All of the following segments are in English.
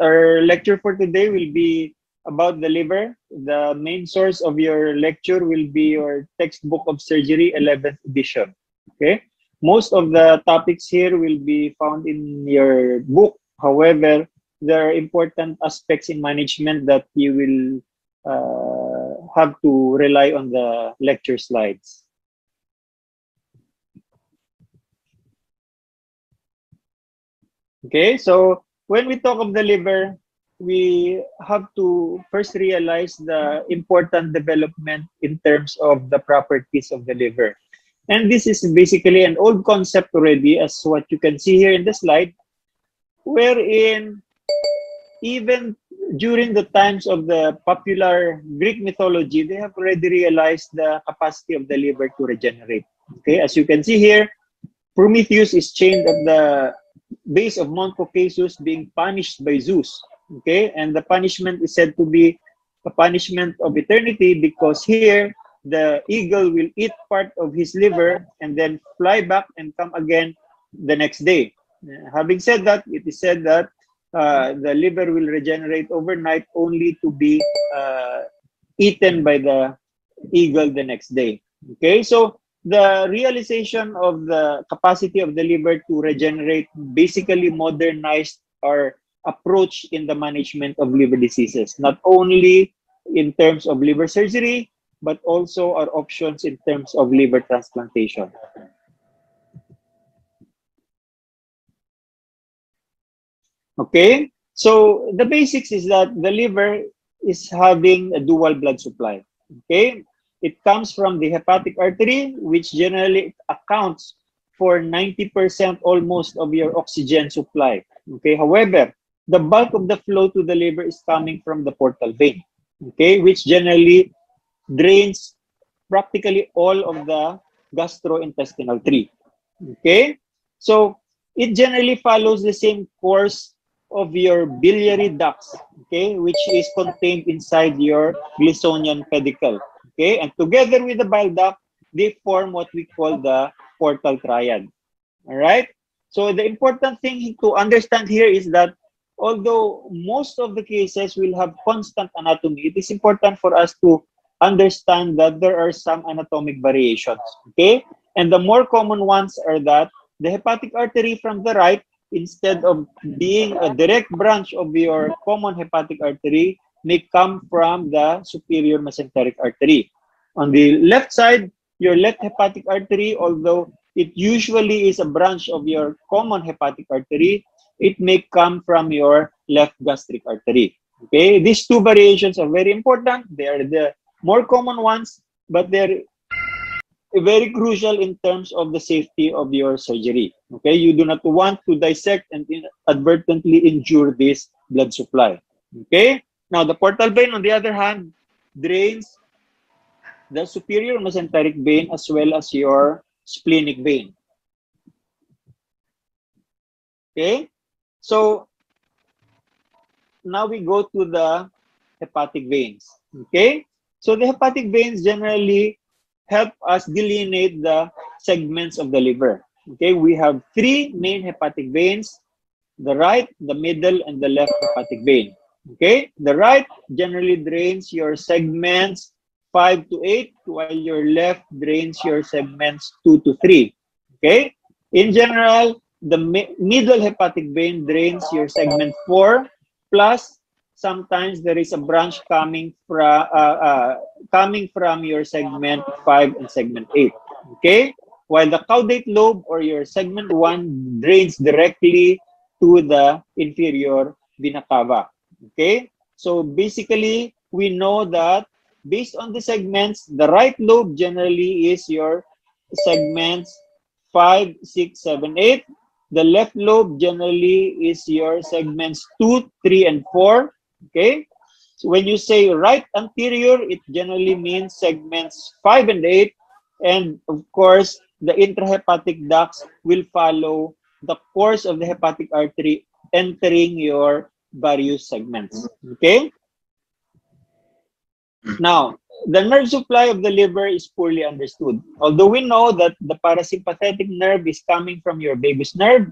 Our lecture for today will be about the liver. The main source of your lecture will be your textbook of surgery, 11th edition. Okay. Most of the topics here will be found in your book. However, there are important aspects in management that you will have to rely on the lecture slides. Okay, so when we talk of the liver, we have to first realize the important development in terms of the properties of the liver. And this is basically an old concept already, as what you can see here in the slide, wherein even during the times of the popular Greek mythology, they have already realized the capacity of the liver to regenerate. Okay, as you can see here, Prometheus is chained at the base of Mount Caucasus, being punished by Zeus. Okay, and the punishment is said to be a punishment of eternity because here the eagle will eat part of his liver and then fly back and come again the next day. Having said that, it is said that the liver will regenerate overnight only to be eaten by the eagle the next day. Okay, so the realization of the capacity of the liver to regenerate basically modernized our approach in the management of liver diseases, not only in terms of liver surgery, but also our options in terms of liver transplantation. Okay, so the basics is that the liver is having a dual blood supply. Okay, it comes from the hepatic artery, which generally accounts for 90% almost of your oxygen supply. Okay, however, the bulk of the flow to the liver is coming from the portal vein. Okay, which generally drains practically all of the gastrointestinal tree. Okay, so it generally follows the same course of your biliary ducts, okay, which is contained inside your Glisonian pedicle, okay, and together with the bile duct, they form what we call the portal triad. All right. So the important thing to understand here is that although most of the cases will have constant anatomy, it is important for us to understand that there are some anatomic variations. Okay. And the more common ones are that the hepatic artery from the right, instead of being a direct branch of your common hepatic artery, may come from the superior mesenteric artery. On the left side, your left hepatic artery, although it usually is a branch of your common hepatic artery, it may come from your left gastric artery. Okay, these two variations are very important. They are the more common ones, but they're very crucial in terms of the safety of your surgery. Okay, you do not want to dissect and inadvertently injure this blood supply. Okay, now the portal vein, on the other hand, drains the superior mesenteric vein as well as your splenic vein. Okay, so now we go to the hepatic veins. Okay, so the hepatic veins generally help us delineate the segments of the liver. Okay, we have three main hepatic veins: the right, the middle, and the left hepatic vein. Okay, the right generally drains your segments 5 to 8, while your left drains your segments 2 to 3. Okay, in general, the middle hepatic vein drains your segment 4, plus sometimes there is a branch coming from your segment 5 and segment 8. Okay, while the caudate lobe or your segment 1 drains directly to the inferior vena cava. Okay, so basically we know that based on the segments, the right lobe generally is your segments 5, 6, 7, 8. The left lobe generally is your segments 2, 3, and 4. Okay, so when you say right anterior, it generally means segments 5 and 8. And of course, the intrahepatic ducts will follow the course of the hepatic artery entering your various segments. Okay? Now, the nerve supply of the liver is poorly understood. Although we know that the parasympathetic nerve is coming from your vagus nerve,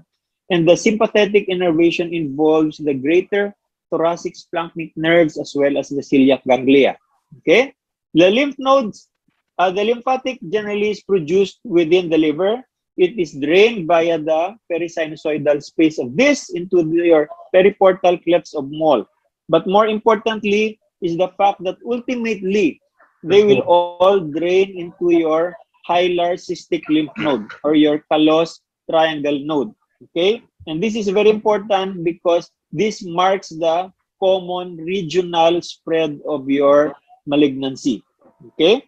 and the sympathetic innervation involves the greater thoracic splanchnic nerves, as well as the celiac ganglia. Okay? The lymph nodes, the lymphatic generally is produced within the liver. It is drained via the perisinusoidal space of this into your periportal clefts of Moll. But more importantly is the fact that ultimately they will all drain into your hilar cystic lymph node or your callous triangle node. Okay? And this is very important because this marks the common regional spread of your malignancy. Okay?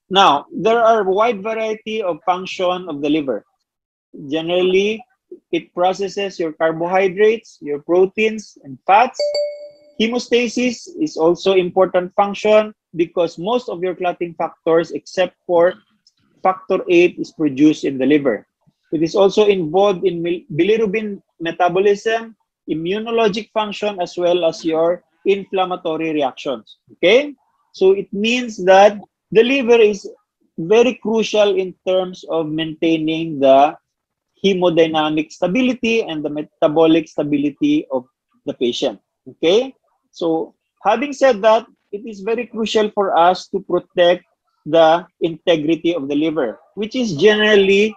Now, there are a wide variety of function of the liver. Generally, it processes your carbohydrates, your proteins, and fats. Hemostasis is also important function because most of your clotting factors, except for factor 8, is produced in the liver. It is also involved in bilirubin metabolism, immunologic function, as well as your inflammatory reactions. Okay? So it means that the liver is very crucial in terms of maintaining the hemodynamic stability and the metabolic stability of the patient. Okay? So having said that, it is very crucial for us to protect the integrity of the liver, which is generally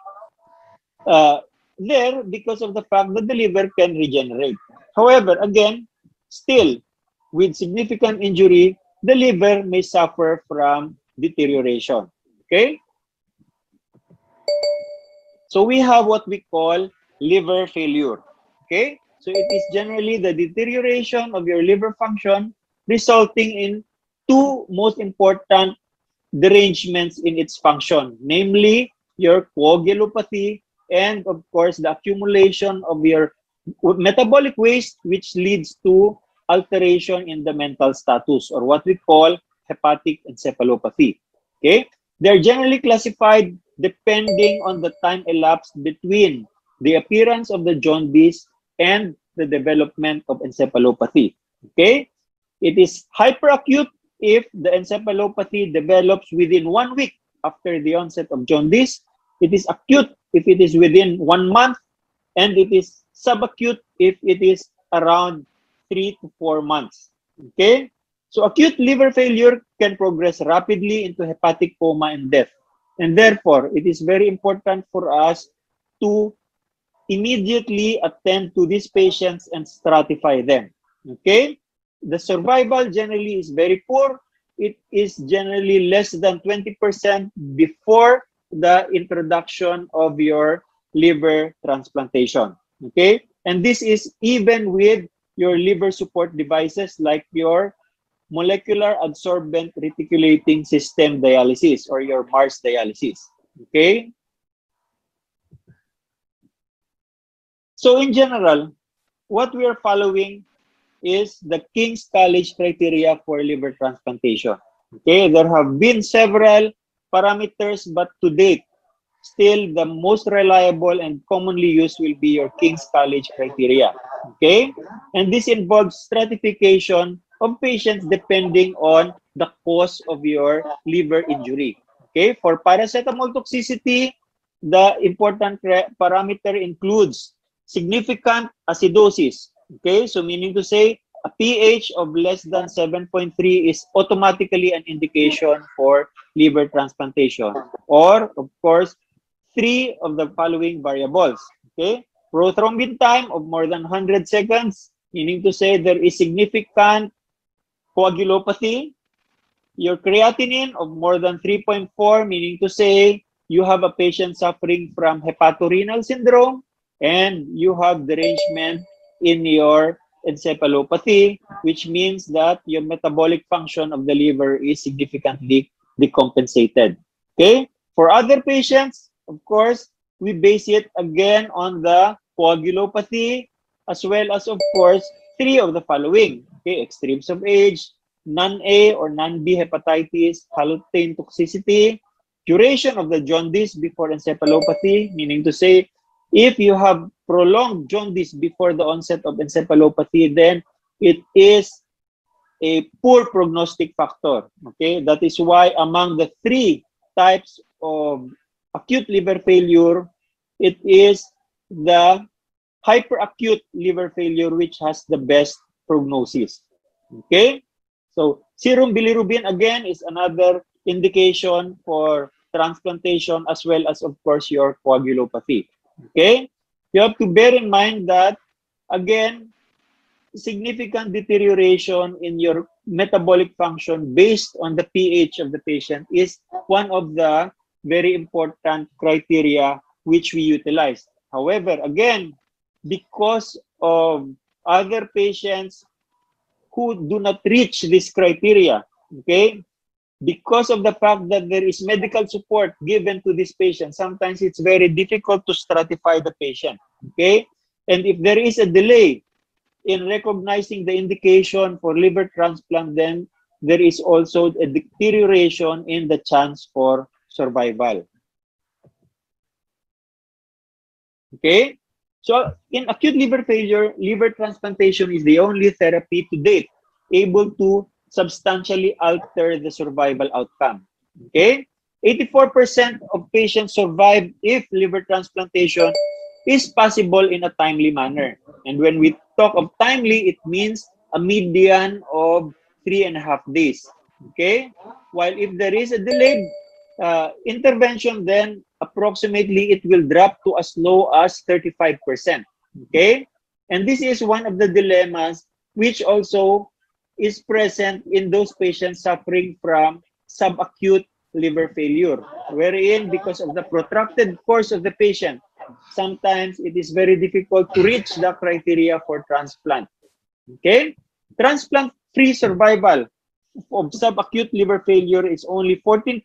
there because of the fact that the liver can regenerate. However, again, still, with significant injury, the liver may suffer from deterioration. Okay? So we have what we call liver failure. Okay? So it is generally the deterioration of your liver function resulting in two most important derangements in its function, namely your coagulopathy and, of course, the accumulation of your metabolic waste, which leads to alteration in the mental status, or what we call hepatic encephalopathy. Okay? They're generally classified depending on the time elapsed between the appearance of the jaundice and the development of encephalopathy. Okay? It is hyperacute if the encephalopathy develops within 1 week after the onset of jaundice. It is acute if it is within 1 month, and it is subacute if it is around 3 to 4 months. Okay? So acute liver failure can progress rapidly into hepatic coma and death. And therefore, it is very important for us to immediately attend to these patients and stratify them. Okay? The survival generally is very poor. It is generally less than 20% before the introduction of your liver transplantation. Okay? And this is even with your liver support devices like your molecular adsorbent reticulating system dialysis or your MARS dialysis. Okay? So in general, what we are following is the King's College criteria for liver transplantation. Okay, there have been several parameters, but to date, still the most reliable and commonly used will be your King's College criteria. Okay, and this involves stratification of patients depending on the cause of your liver injury. Okay, for paracetamol toxicity, the important parameter includes significant acidosis. Okay, so meaning to say a pH of less than 7.3 is automatically an indication for liver transplantation. Or, of course, 3 of the following variables. Okay, prothrombin time of more than 100 seconds, meaning to say there is significant coagulopathy. Your creatinine of more than 3.4, meaning to say you have a patient suffering from hepatorenal syndrome and you have derangement in your encephalopathy, which means that your metabolic function of the liver is significantly decompensated. Okay? For other patients, of course, we base it again on the coagulopathy as well as, of course, 3 of the following. Okay? Extremes of age, non-A or non-B hepatitis, halothane toxicity, duration of the jaundice before encephalopathy, meaning to say, if you have prolonged jaundice before the onset of encephalopathy, then it is a poor prognostic factor. Okay, that is why among the 3 types of acute liver failure, it is the hyperacute liver failure, which has the best prognosis. Okay? So, serum bilirubin, again, is another indication for transplantation as well as, of course, your coagulopathy. Okay? You have to bear in mind that, again, significant deterioration in your metabolic function based on the pH of the patient is one of the very important criteria which we utilize. However, again, because of other patients who do not reach this criteria, okay, because of the fact that there is medical support given to this patient, sometimes it's very difficult to stratify the patient, okay? And if there is a delay in recognizing the indication for liver transplant, then there is also a deterioration in the chance for survival. Okay? So, in acute liver failure, liver transplantation is the only therapy to date able to substantially alter the survival outcome. Okay? 84% of patients survive if liver transplantation is possible in a timely manner. And when we talk of timely, it means a median of 3.5 days. Okay? While if there is a delayed intervention, then approximately it will drop to as low as 35%. Okay? And this is one of the dilemmas which also is present in those patients suffering from subacute liver failure, wherein because of the protracted course of the patient, sometimes it is very difficult to reach the criteria for transplant. Okay? Transplant-free survival of subacute liver failure is only 14%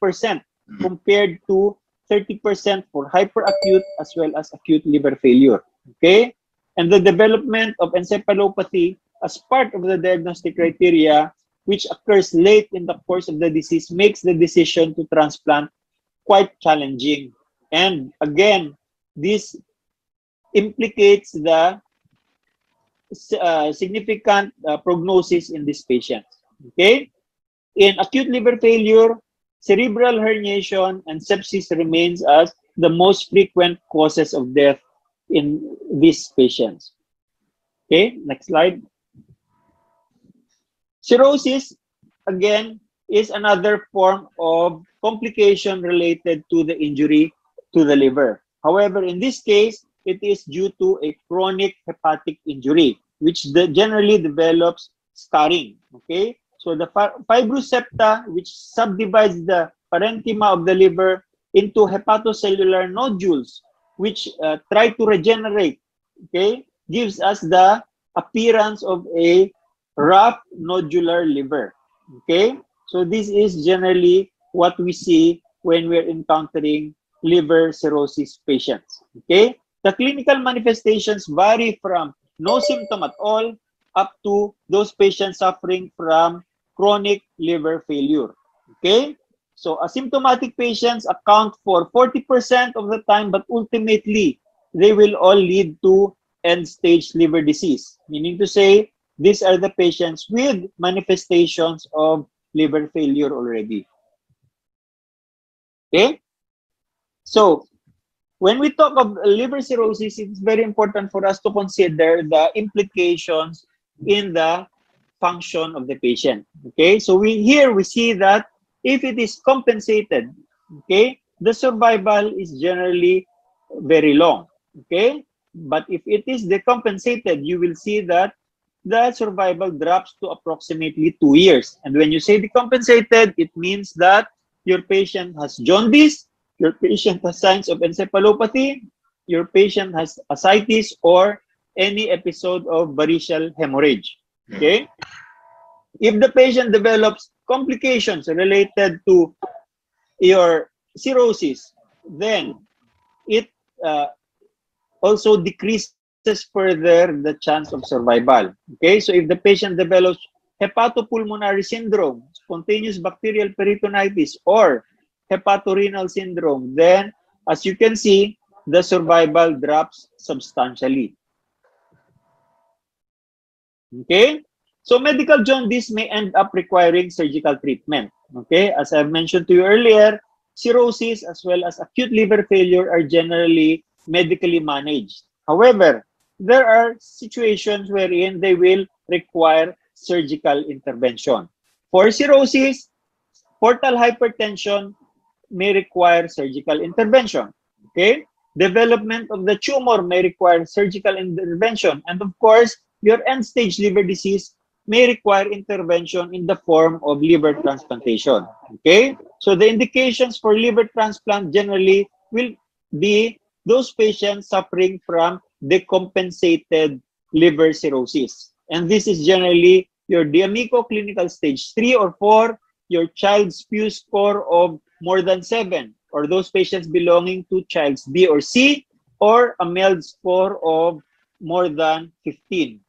compared to 30% for hyperacute as well as acute liver failure. Okay? And the development of encephalopathy as part of the diagnostic criteria, which occurs late in the course of the disease, makes the decision to transplant quite challenging. And again, this implicates the significant prognosis in these patients. Okay? In acute liver failure, cerebral herniation and sepsis remains as the most frequent causes of death in these patients. Okay, next slide. Cirrhosis, again, is another form of complication related to the injury to the liver. However, in this case, it is due to a chronic hepatic injury, which generally develops scarring. Okay, so the fibrosepta, which subdivides the parenchyma of the liver into hepatocellular nodules, which try to regenerate, okay, gives us the appearance of a rough nodular liver. Okay, so this is generally what we see when we're encountering liver cirrhosis patients. Okay, the clinical manifestations vary from no symptom at all up to those patients suffering from chronic liver failure. Okay, so asymptomatic patients account for 40% of the time, but ultimately they will all lead to end-stage liver disease, meaning to say these are the patients with manifestations of liver failure already. Okay, so when we talk of liver cirrhosis, it's very important for us to consider the implications in the function of the patient. Okay, so here we see that if it is compensated, okay, the survival is generally very long. Okay, but if it is decompensated, you will see that the survival drops to approximately 2 years. And when you say decompensated, it means that your patient has jaundice, your patient has signs of encephalopathy, your patient has ascites or any episode of variceal hemorrhage. Okay? If the patient develops complications related to your cirrhosis, then it also decreases further the chance of survival. Okay, so if the patient develops hepatopulmonary syndrome, spontaneous bacterial peritonitis, or hepatorenal syndrome, then as you can see, the survival drops substantially. Okay, so medical jaundice may end up requiring surgical treatment. Okay, as I've mentioned to you earlier, cirrhosis as well as acute liver failure are generally medically managed. However, there are situations wherein they will require surgical intervention. For cirrhosis, portal hypertension may require surgical intervention. Okay? Development of the tumor may require surgical intervention. And of course, your end-stage liver disease may require intervention in the form of liver transplantation. Okay? So the indications for liver transplant generally will be those patients suffering from decompensated liver cirrhosis. And this is generally your D'Amico clinical stage 3 or 4, your child's Pew score of more than 7, or those patients belonging to child's B or C, or a MELD score of more than 15.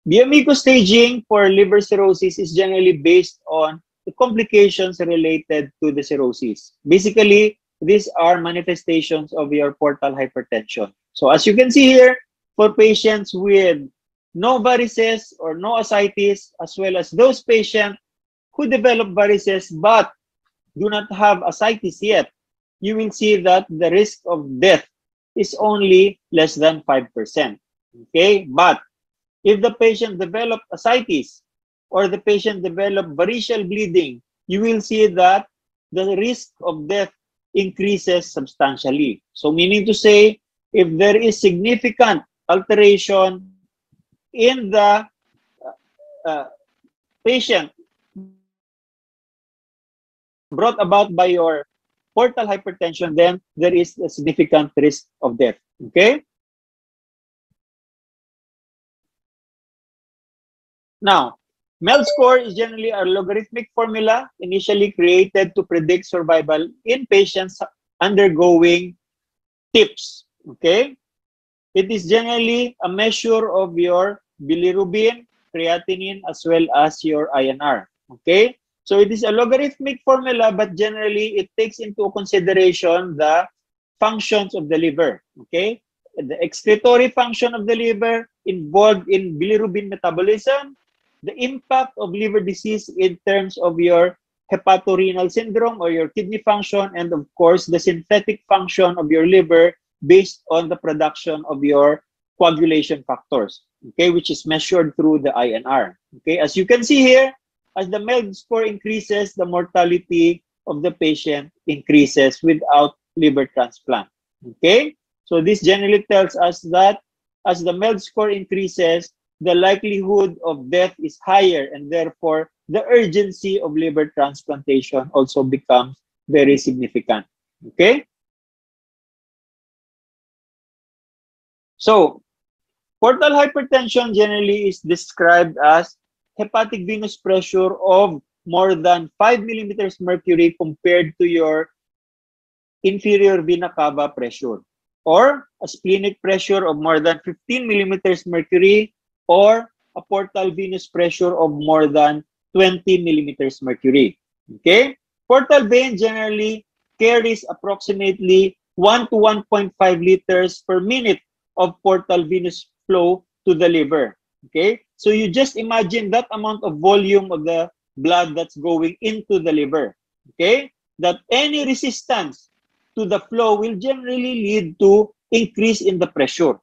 D'Amico staging for liver cirrhosis is generally based on the complications related to the cirrhosis. Basically, these are manifestations of your portal hypertension. So as you can see here, for patients with no varices or no ascites, as well as those patients who develop varices but do not have ascites yet, you will see that the risk of death is only less than 5%. Okay, but if the patient developed ascites or the patient developed variceal bleeding, you will see that the risk of death increases substantially. So meaning to say, if there is significant alteration in the patient brought about by your portal hypertension, then there is a significant risk of death. Okay? Now, MELD score is generally a logarithmic formula initially created to predict survival in patients undergoing TIPS. Okay? It is generally a measure of your bilirubin, creatinine, as well as your INR. Okay? So it is a logarithmic formula, but generally it takes into consideration the functions of the liver. Okay? The excretory function of the liver involved in bilirubin metabolism, the impact of liver disease in terms of your hepatorenal syndrome or your kidney function, and of course, the synthetic function of your liver based on the production of your coagulation factors, okay, which is measured through the INR. Okay, as you can see here, as the MELD score increases, the mortality of the patient increases without liver transplant. Okay, so this generally tells us that as the MELD score increases, the likelihood of death is higher, and therefore the urgency of liver transplantation also becomes very significant. Okay? So, portal hypertension generally is described as hepatic venous pressure of more than 5 millimeters mercury compared to your inferior vena cava pressure, or a splenic pressure of more than 15 millimeters mercury, or a portal venous pressure of more than 20 millimeters mercury. Okay? Portal vein generally carries approximately 1 to 1.5 liters per minute of portal venous flow to the liver. Okay? So you just imagine that amount of volume of the blood that's going into the liver. Okay? That any resistance to the flow will generally lead to increase in the pressure.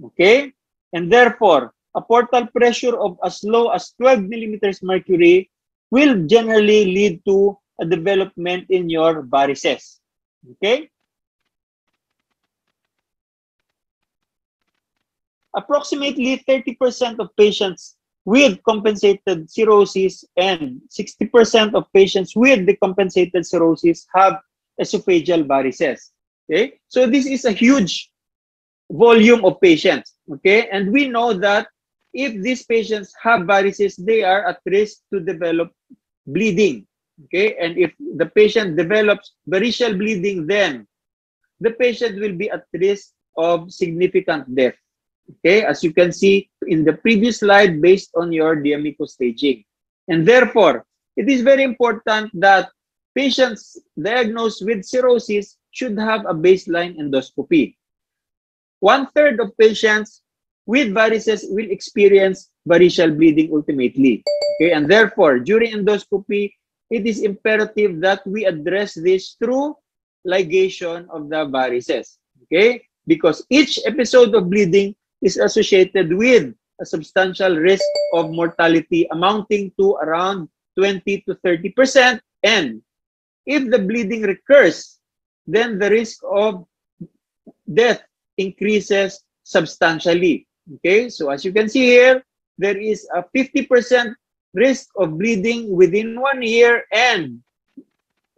Okay? And therefore, a portal pressure of as low as 12 millimeters mercury will generally lead to a development in your varices. Okay? Approximately 30% of patients with compensated cirrhosis and 60% of patients with decompensated cirrhosis have esophageal varices. Okay? So this is a huge volume of patients. Okay? And we know that if these patients have varices, they are at risk to develop bleeding. Okay? And if the patient develops variceal bleeding, then the patient will be at risk of significant death. Okay? As you can see in the previous slide based on your D'Amico staging. And therefore, it is very important that patients diagnosed with cirrhosis should have a baseline endoscopy. 1/3 of patients with varices will experience variceal bleeding ultimately. Okay, and therefore, during endoscopy, it is imperative that we address this through ligation of the varices. Okay, because each episode of bleeding is associated with a substantial risk of mortality amounting to around 20 to 30%. And if the bleeding recurs, then the risk of death increases substantially. Okay, so as you can see here, there is a 50% risk of bleeding within 1 year, and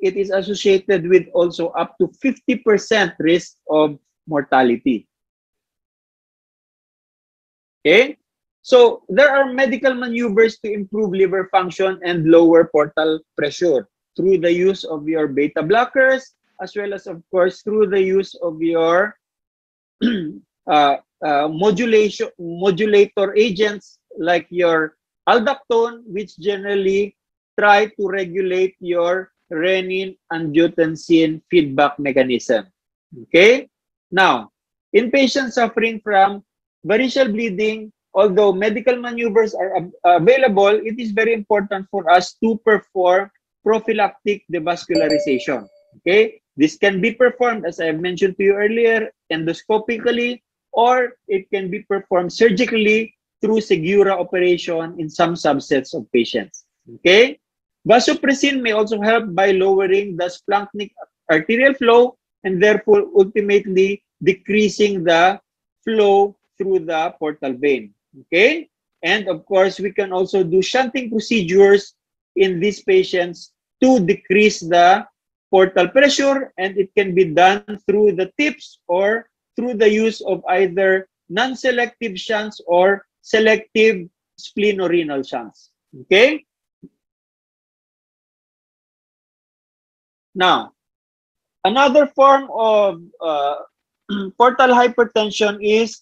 it is associated with also up to 50% risk of mortality. Okay, so there are medical maneuvers to improve liver function and lower portal pressure through the use of your beta blockers, as well as, of course, through the use of your modulator agents like your aldactone, which generally try to regulate your renin-angiotensin feedback mechanism. Okay? Now, in patients suffering from variceal bleeding, although medical maneuvers are available, it is very important for us to perform prophylactic devascularization. Okay? This can be performed, as I have mentioned to you earlier, endoscopically, or it can be performed surgically through Segura operation in some subsets of patients. Okay? Vasopressin may also help by lowering the splanchnic arterial flow and therefore ultimately decreasing the flow through the portal vein. Okay? And of course, we can also do shunting procedures in these patients to decrease the portal pressure, and it can be done through the tips or through the use of either non-selective shunts or selective splenorenal shunts. Okay? Now, another form of portal hypertension is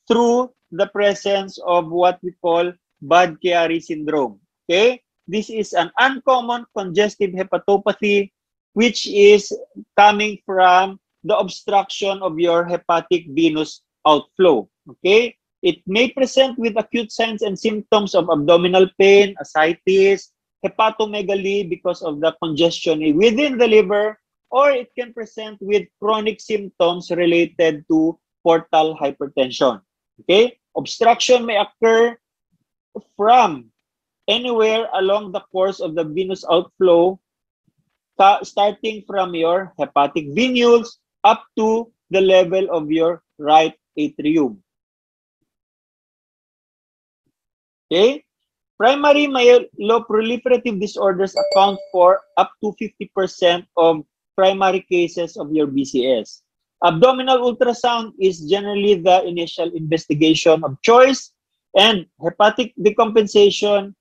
through the presence of what we call Budd-Chiari syndrome. Okay? This is an uncommon congestive hepatopathy which is coming from the obstruction of your hepatic venous outflow. Okay? It may present with acute signs and symptoms of abdominal pain, ascites, hepatomegaly because of the congestion within the liver, or it can present with chronic symptoms related to portal hypertension. Okay? Obstruction may occur from anywhere along the course of the venous outflow, starting from your hepatic venules up to the level of your right atrium. Okay? Primary myeloproliferative disorders account for up to 50% of primary cases of your BCS. Abdominal ultrasound is generally the initial investigation of choice, and hepatic decompression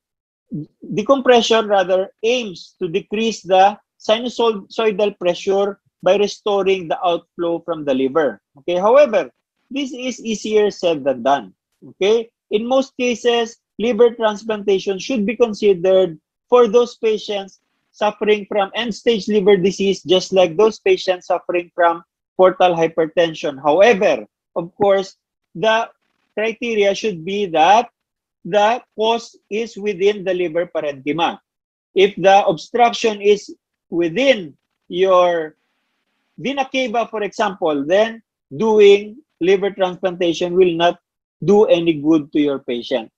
aims to decrease the sinusoidal pressure by restoring the outflow from the liver. Okay, however, this is easier said than done. Okay, in most cases, liver transplantation should be considered for those patients suffering from end-stage liver disease, just like those patients suffering from portal hypertension. However, of course, the criteria should be that the cause is within the liver parenchyma. If the obstruction is within your vena cava, for example, then doing liver transplantation will not do any good to your patient.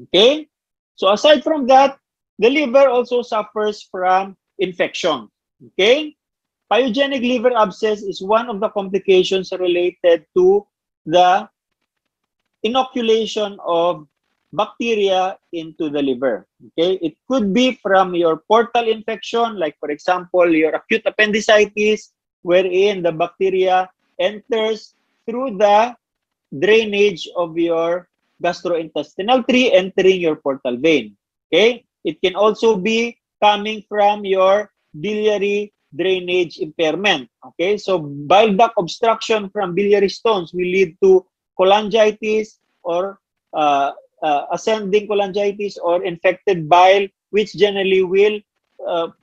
Okay? So aside from that, the liver also suffers from infection. Okay? Pyogenic liver abscess is one of the complications related to the inoculation of bacteria into the liver. Okay, it could be from your portal infection, like for example, your acute appendicitis, wherein the bacteria enters through the drainage of your gastrointestinal tree, entering your portal vein. Okay, it can also be coming from your biliary drainage impairment. Okay, so bile duct obstruction from biliary stones will lead to cholangitis or ascending cholangitis or infected bile, which generally will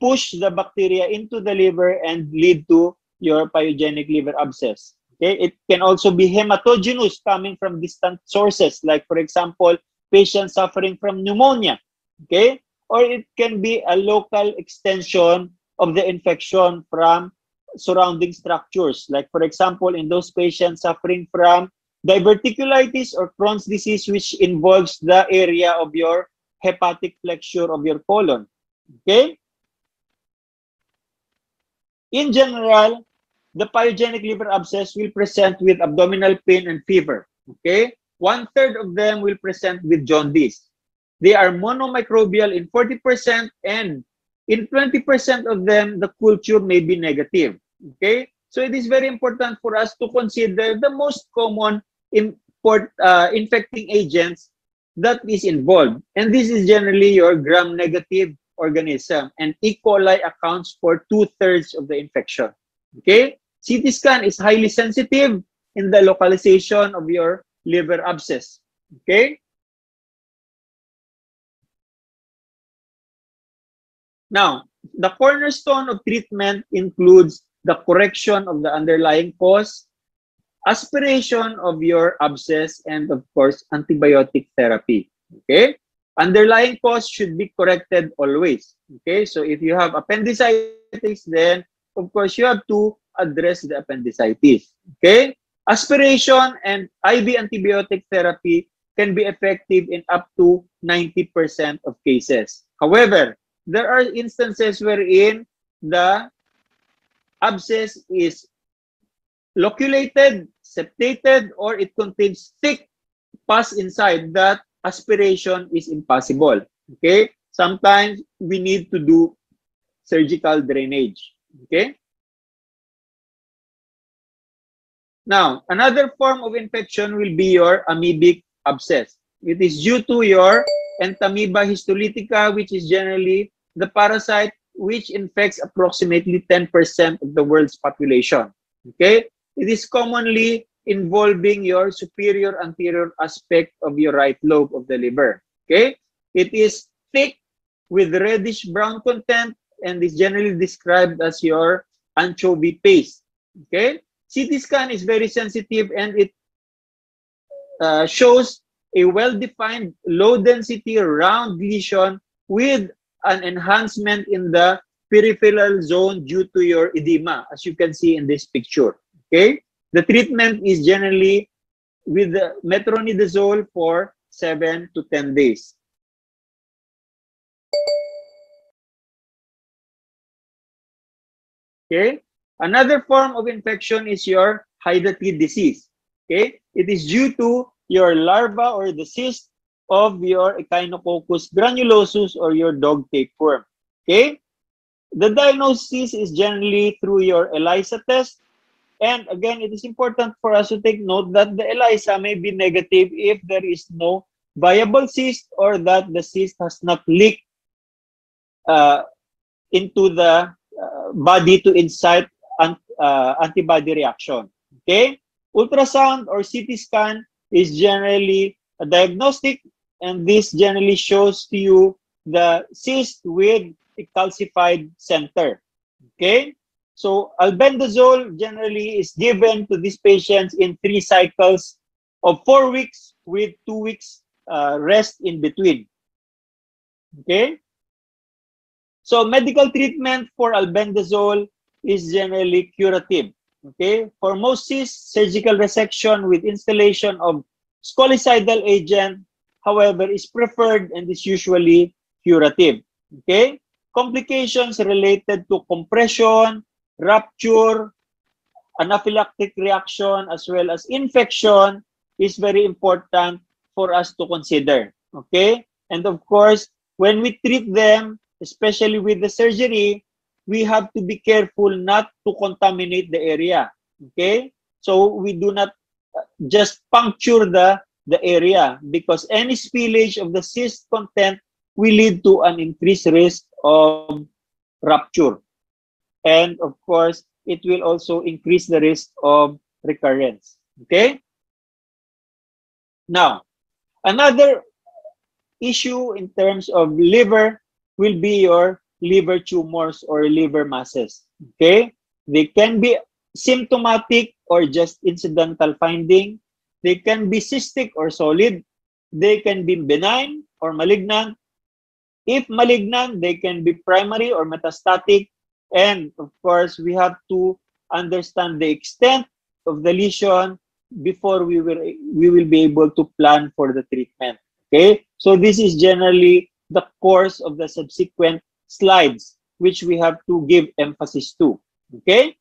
push the bacteria into the liver and lead to your pyogenic liver abscess. Okay, it can also be hematogenous, coming from distant sources, like for example, patients suffering from pneumonia. Okay, or it can be a local extension of the infection from surrounding structures. Like, for example, in those patients suffering from diverticulitis or Crohn's disease, which involves the area of your hepatic flexure of your colon. Okay? In general, the pyogenic liver abscess will present with abdominal pain and fever. Okay? 1/3 of them will present with jaundice. They are monomicrobial in 40%, and in 20% of them, the culture may be negative. Okay? So it is very important for us to consider the most common infecting agents that is involved. And this is generally your gram-negative organism. And E. coli accounts for 2/3 of the infection. Okay? CT scan is highly sensitive in the localization of your liver abscess. Okay? Now, the cornerstone of treatment includes the correction of the underlying cause, aspiration of your abscess, and of course, antibiotic therapy. Okay? Underlying cause should be corrected always. Okay? So if you have appendicitis, then of course you have to address the appendicitis. Okay? Aspiration and IV antibiotic therapy can be effective in up to 90% of cases. However, there are instances wherein the abscess is loculated, septated, or it contains thick pus inside that aspiration is impossible. Okay? Sometimes we need to do surgical drainage. Okay? Now, another form of infection will be your amoebic abscess. It is due to your Entamoeba histolytica, which is generally the parasite which infects approximately 10% of the world's population. Okay? It is commonly involving your superior anterior aspect of your right lobe of the liver. Okay? It is thick with reddish brown content and is generally described as your anchovy paste. Okay? CT scan is very sensitive, and it shows a well-defined low-density round lesion with an enhancement in the peripheral zone due to your edema, as you can see in this picture. Okay? The treatment is generally with the metronidazole for 7 to 10 days. Okay? Another form of infection is your Hydatid disease. Okay? It is due to your larva or the cyst of your Echinococcus granulosus or your dog tapeworm. Okay? The diagnosis is generally through your ELISA test. And again, it is important for us to take note that the ELISA may be negative if there is no viable cyst or that the cyst has not leaked into the body to incite antibody reaction. Okay? Ultrasound or CT scan is generally a diagnostic, and this generally shows to you the cyst with a calcified center. Okay? So albendazole generally is given to these patients in 3 cycles of 4 weeks with 2 weeks rest in between. Okay? So medical treatment for albendazole is generally curative. Okay? For most cysts, surgical resection with installation of scolicidal agent, however, is preferred and is usually curative. Okay? Complications related to compression, rupture, anaphylactic reaction, as well as infection is very important for us to consider. Okay? And of course, when we treat them, especially with the surgery, we have to be careful not to contaminate the area. Okay? So we do not just puncture the area, because any spillage of the cyst content will lead to an increased risk of rupture. And of course, it will also increase the risk of recurrence. Okay? Now, another issue in terms of liver will be your liver tumors or liver masses. Okay? They can be symptomatic or just incidental finding. They can be cystic or solid. They can be benign or malignant. If malignant, they can be primary or metastatic. And of course, we have to understand the extent of the lesion before we will be able to plan for the treatment. Okay, so this is generally the course of the subsequent slides, which we have to give emphasis to. Okay.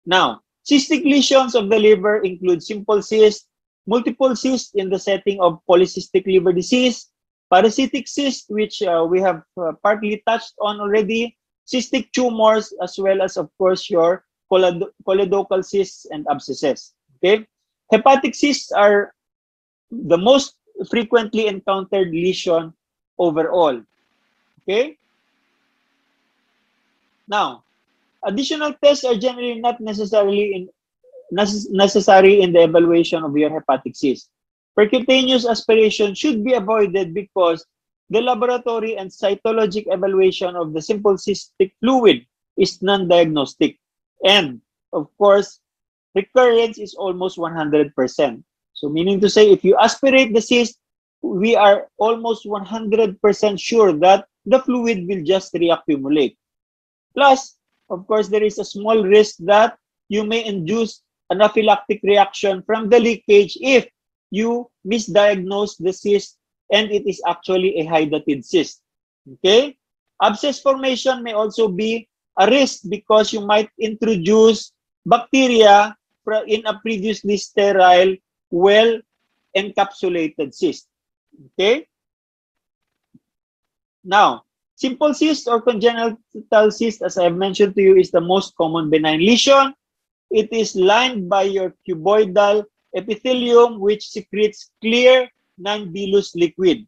Now, cystic lesions of the liver include simple cyst, multiple cyst in the setting of polycystic liver disease, parasitic cyst, which we have partly touched on already, cystic tumors, as well as, of course, your choledochal cysts and abscesses. Okay, hepatic cysts are the most frequently encountered lesion overall. Okay. Now, additional tests are generally not necessary in the evaluation of your hepatic cyst. Percutaneous aspiration should be avoided because the laboratory and cytologic evaluation of the simple cystic fluid is non-diagnostic. And, of course, recurrence is almost 100%. So meaning to say, if you aspirate the cyst, we are almost 100% sure that the fluid will just reaccumulate. Plus, of course, there is a small risk that you may induce anaphylactic reaction from the leakage if you misdiagnose the cyst and it is actually a hydatid cyst. Okay? Abscess formation may also be a risk because you might introduce bacteria in a previously sterile, well-encapsulated cyst. Okay? Now, simple cyst or congenital cyst, as I have mentioned to you, is the most common benign lesion. It is lined by your cuboidal epithelium, which secretes clear, non-bilous liquid.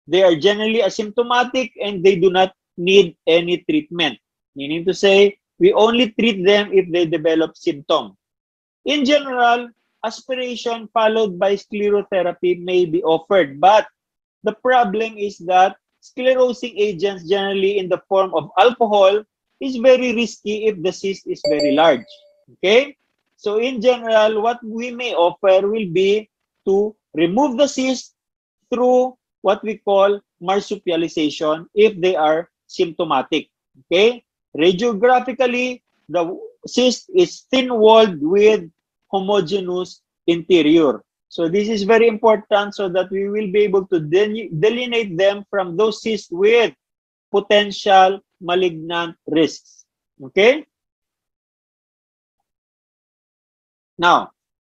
They are generally asymptomatic and they do not need any treatment. Meaning to say, we only treat them if they develop symptoms. In general, aspiration followed by sclerotherapy may be offered, but the problem is that sclerosing agents, generally in the form of alcohol, is very risky if the cyst is very large. Okay? So in general, what we may offer will be to remove the cyst through what we call marsupialization if they are symptomatic. Okay? Radiographically, the cyst is thin-walled with homogeneous interior. So this is very important so that we will be able to delineate them from those cysts with potential malignant risks. Okay? Now,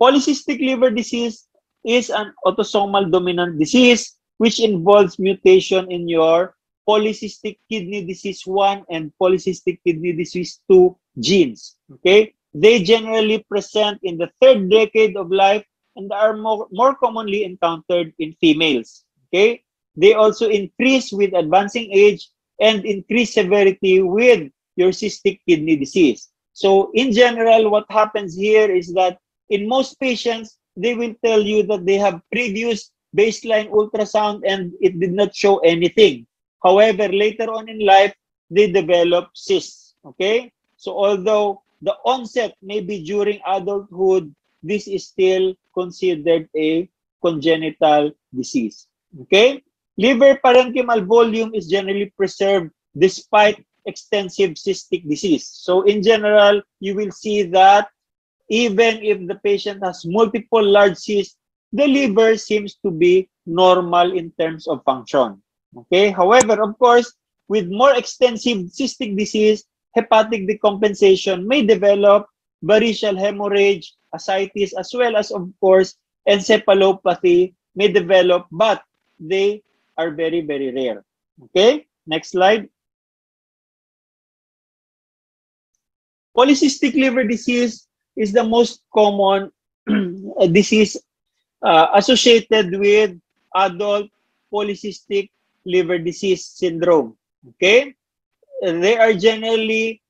polycystic liver disease is an autosomal dominant disease which involves mutation in your polycystic kidney disease 1 and polycystic kidney disease 2 genes. Okay? They generally present in the third decade of life and are more commonly encountered in females. Okay? They also increase with advancing age and increase severity with your cystic kidney disease. So in general, what happens here is that in most patients, they will tell you that they have previous baseline ultrasound and it did not show anything. However, later on in life, they develop cysts. Okay? So although the onset may be during adulthood, this is still considered a congenital disease. Okay? Liver parenchymal volume is generally preserved despite extensive cystic disease. So in general, you will see that even if the patient has multiple large cysts, the liver seems to be normal in terms of function. Okay? However, of course, with more extensive cystic disease, hepatic decompensation may develop, variceal hemorrhage, ascites, as well as, of course, encephalopathy may develop, but they are very, very rare. Okay? Next slide. Polycystic liver disease is the most common disease associated with adult polycystic liver disease syndrome. Okay? They are generally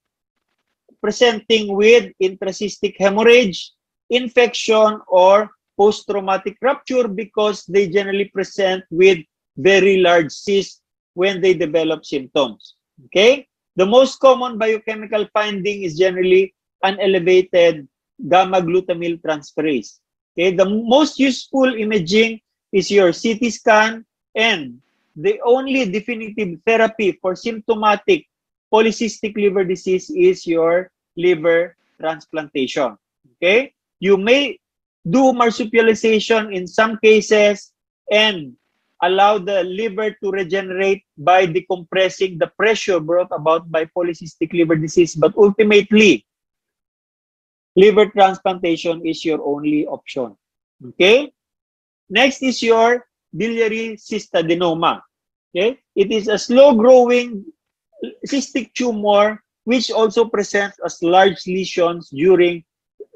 presenting with intracystic hemorrhage, infection, or post-traumatic rupture because they generally present with very large cysts when they develop symptoms. Okay? The most common biochemical finding is generally an elevated gamma-glutamyl transferase. Okay? The most useful imaging is your CT scan, and the only definitive therapy for symptomatic polycystic liver disease is your liver transplantation. Okay? You may do marsupialization in some cases and allow the liver to regenerate by decompressing the pressure brought about by polycystic liver disease. But ultimately, liver transplantation is your only option. Okay? Next is your biliary cystadenoma. Okay? It is a slow-growing cystic tumor which also presents as large lesions during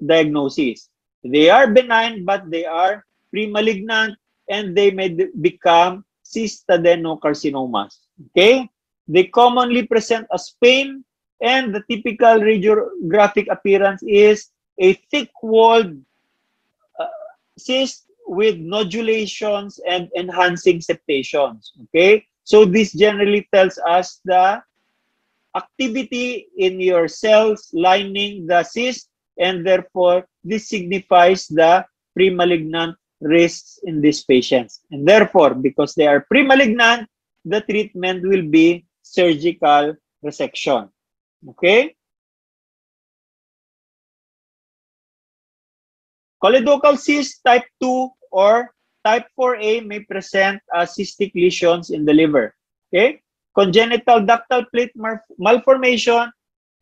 diagnosis. They are benign, but they are pre-malignant and they may become cystadenocarcinomas. Okay? They commonly present as pain, and the typical radiographic appearance is a thick-walled cyst with nodulations and enhancing septations. Okay? So this generally tells us the activity in your cells lining the cyst, and therefore this signifies the pre-malignant risks in these patients. And therefore, because they are pre-malignant, the treatment will be surgical resection. Okay? Choledochal cyst type 2 or type 4A may present as cystic lesions in the liver. Okay? Congenital ductal plate malformation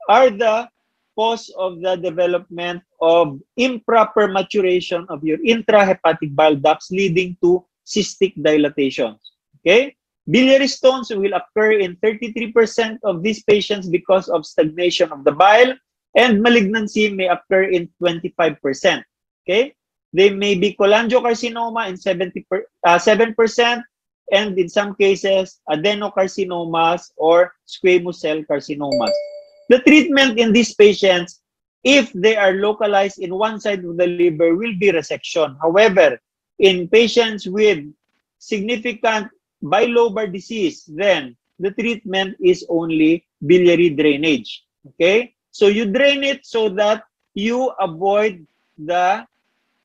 are the cause of the development of improper maturation of your intrahepatic bile ducts leading to cystic dilatations. Okay? Biliary stones will occur in 33% of these patients because of stagnation of the bile, and malignancy may occur in 25%. Okay? They may be cholangiocarcinoma in 7%, and in some cases, adenocarcinomas or squamous cell carcinomas. The treatment in these patients, if they are localized in one side of the liver, will be resection. However, in patients with significant bilobar disease, then the treatment is only biliary drainage. Okay? So you drain it so that you avoid the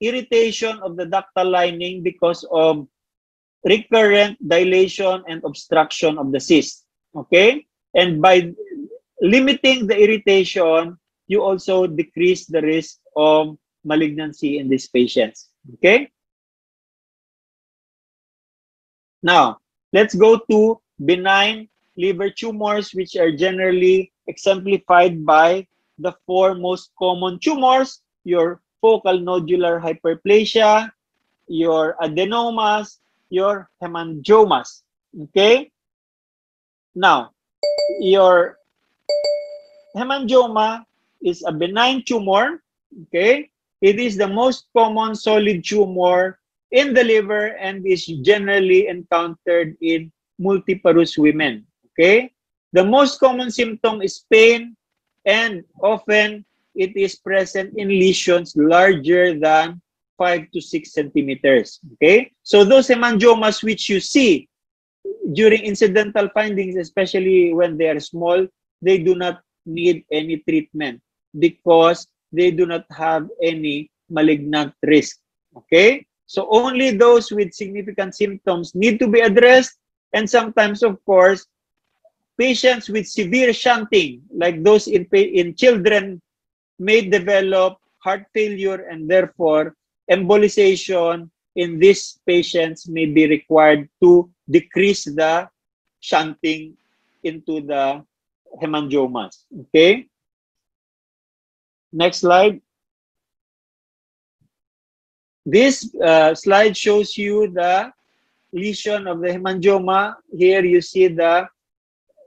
irritation of the ductal lining because of recurrent dilation and obstruction of the cyst. Okay? And by limiting the irritation, you also decrease the risk of malignancy in these patients. Okay? Now, let's go to benign liver tumors, which are generally exemplified by the four most common tumors: your focal nodular hyperplasia, your adenomas, your hemangiomas. Okay? Now, your hemangioma is a benign tumor. Okay? It is the most common solid tumor in the liver and is generally encountered in multiparous women. Okay? The most common symptom is pain, and often it is present in lesions larger than 5 to 6 centimeters. Okay? So those hemangiomas which you see during incidental findings, especially when they are small, they do not need any treatment because they do not have any malignant risk. Okay? So only those with significant symptoms need to be addressed, and sometimes, of course, patients with severe shunting, like those in children, may develop heart failure, and therefore embolization in these patients may be required to decrease the shunting into the hemangiomas. Okay? Next slide. This slide shows you the lesion of the hemangioma. Here you see the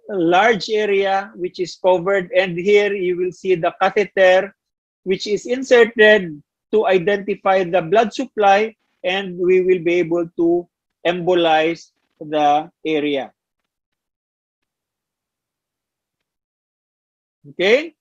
large area which is covered, and here you will see the catheter which is inserted to identify the blood supply, and we will be able to embolize the area. Okay?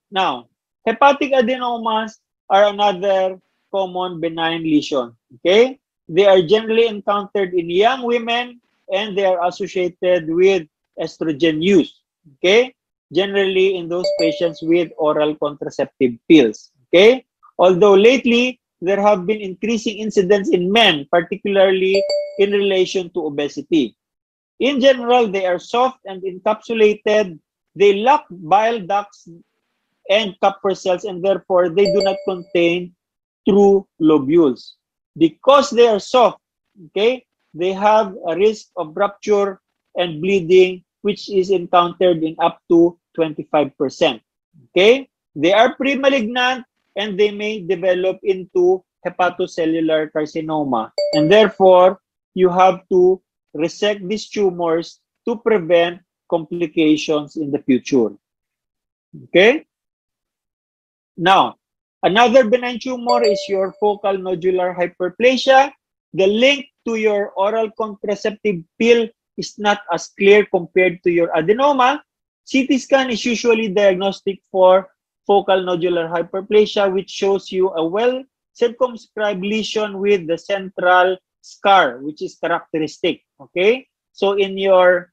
Now, hepatic adenomas are another common benign lesion. Okay? They are generally encountered in young women, and they are associated with estrogen use. Okay? Generally in those patients with oral contraceptive pills. Okay? Although lately, there have been increasing incidents in men, particularly in relation to obesity. In general, they are soft and encapsulated they lack bile ducts and Kupffer cells, and therefore they do not contain true lobules. Because they are soft, okay, they have a risk of rupture and bleeding, which is encountered in up to 25%. Okay, they are pre-malignant and they may develop into hepatocellular carcinoma, and therefore you have to resect these tumors to prevent complications in the future. Okay. Now, another benign tumor is your focal nodular hyperplasia. The link to your oral contraceptive pill is not as clear compared to your adenoma. CT scan is usually diagnostic for focal nodular hyperplasia, which shows you a well-circumscribed lesion with the central scar, which is characteristic. Okay? So in your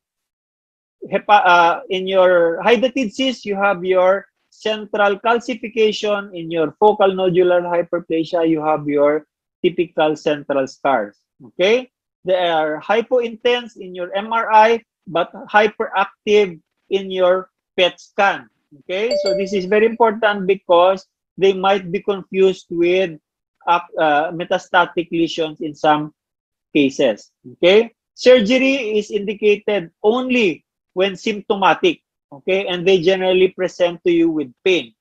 hydatid cyst, you have your central calcification. In your focal nodular hyperplasia, you have your typical central scars. Okay? They are hypointense in your MRI, but hyperactive in your PET scan. Okay? So this is very important because they might be confused with metastatic lesions in some cases. Okay? Surgery is indicated only when symptomatic. Okay? And they generally present to you with pain.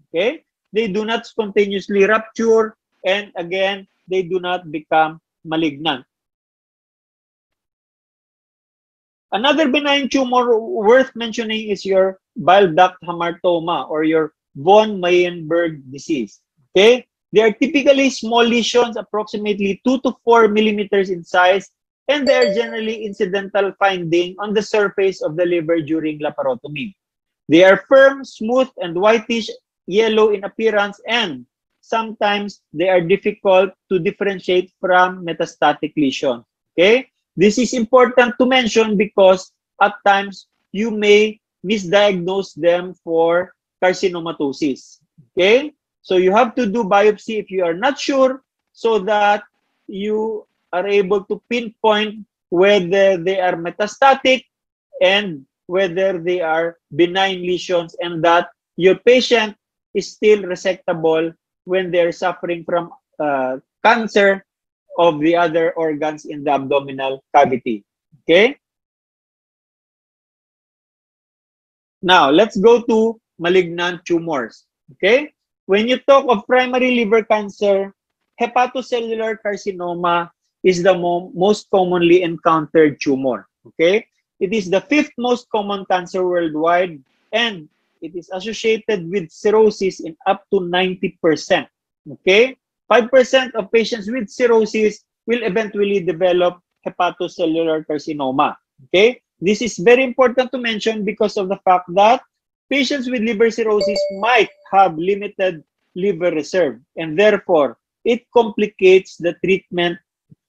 Okay? They do not spontaneously rupture, and again, they do not become malignant. Another benign tumor worth mentioning is your bile duct hamartoma or your von Mayenberg disease. Okay? They are typically small lesions, approximately 2 to 4 millimeters in size, and they are generally incidental finding on the surface of the liver during laparotomy. They are firm, smooth, and whitish yellow in appearance, and sometimes they are difficult to differentiate from metastatic lesions. Okay? This is important to mention because at times you may misdiagnose them for carcinomatosis. Okay? So you have to do biopsy if you are not sure, so that you are able to pinpoint whether they are metastatic and whether they are benign lesions, and that your patient is still resectable when they're suffering from cancer of the other organs in the abdominal cavity. Okay? Now, let's go to malignant tumors. Okay? When you talk of primary liver cancer, hepatocellular carcinoma is the most commonly encountered tumor. Okay? It is the 5th most common cancer worldwide, and it is associated with cirrhosis in up to 90%. Okay? 5% of patients with cirrhosis will eventually develop hepatocellular carcinoma. Okay? This is very important to mention because of the fact that patients with liver cirrhosis might have limited liver reserve, and therefore it complicates the treatment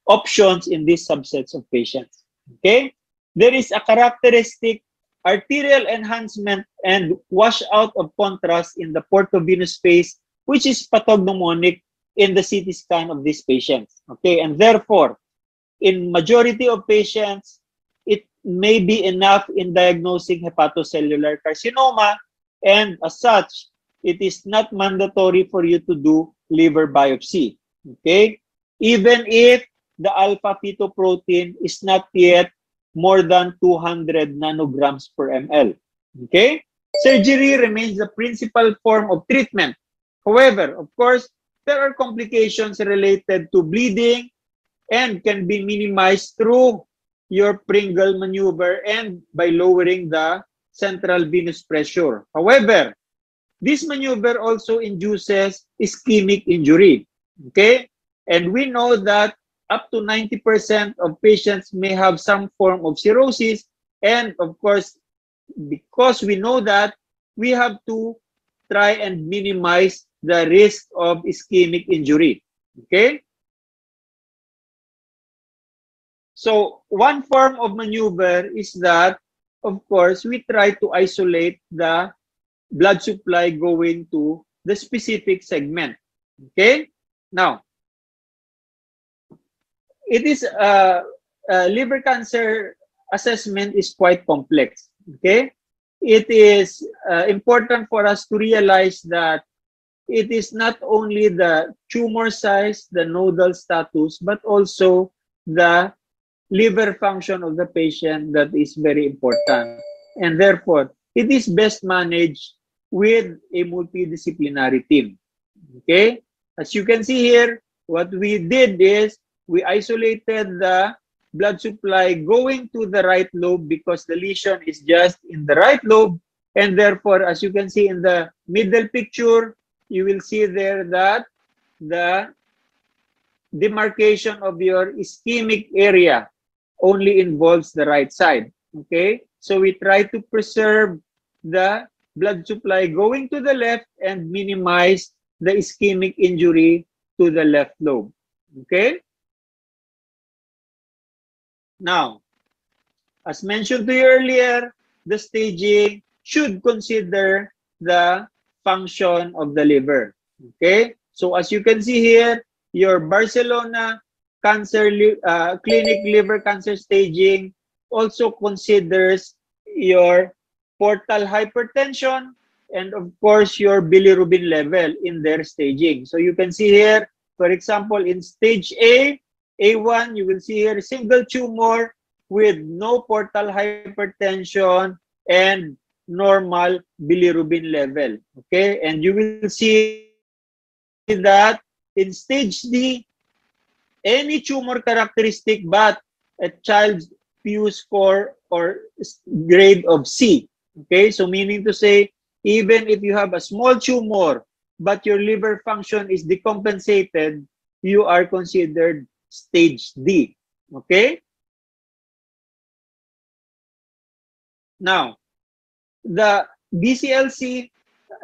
options in these subsets of patients. Okay? There is a characteristic arterial enhancement and washout of contrast in the portovenous space, which is pathognomonic in the CT scan of these patients. Okay? And therefore, in majority of patients, it may be enough in diagnosing hepatocellular carcinoma, and as such, it is not mandatory for you to do liver biopsy. Okay? Even if the alpha-fetoprotein is not yet more than 200 nanograms per ml. Okay? Surgery remains the principal form of treatment. However, of course, there are complications related to bleeding and can be minimized through your Pringle maneuver and by lowering the central venous pressure. However, this maneuver also induces ischemic injury. Okay? And we know that up to 90% of patients may have some form of cirrhosis. And of course, because we know that, we have to try and minimize the risk of ischemic injury. Okay? So one form of maneuver is that, of course, we try to isolate the blood supply going to the specific segment. Okay? Now, it is liver cancer assessment is quite complex. Okay? it is important for us to realize that it is not only the tumor size, the nodal status, but also the liver function of the patient that is very important. And therefore, it is best managed with a multidisciplinary team. Okay? As you can see here, what we did is we isolated the blood supply going to the right lobe because the lesion is just in the right lobe. And therefore, as you can see in the middle picture, you will see there that the demarcation of your ischemic area only involves the right side. Okay? So we try to preserve the blood supply going to the left and minimize the ischemic injury to the left lobe. Okay? Now, as mentioned to you earlier, the staging should consider the function of the liver. Okay? So as you can see here, your Barcelona Clinic liver cancer staging also considers your portal hypertension and of course your bilirubin level in their staging. So you can see here, for example, in stage A, A1, you will see here single tumor with no portal hypertension and normal bilirubin level. Okay, and you will see that in stage D, any tumor characteristic but a child's Pew score or grade of C. Okay, so meaning to say, even if you have a small tumor but your liver function is decompensated, you are considered stage D. Okay? Now, the BCLC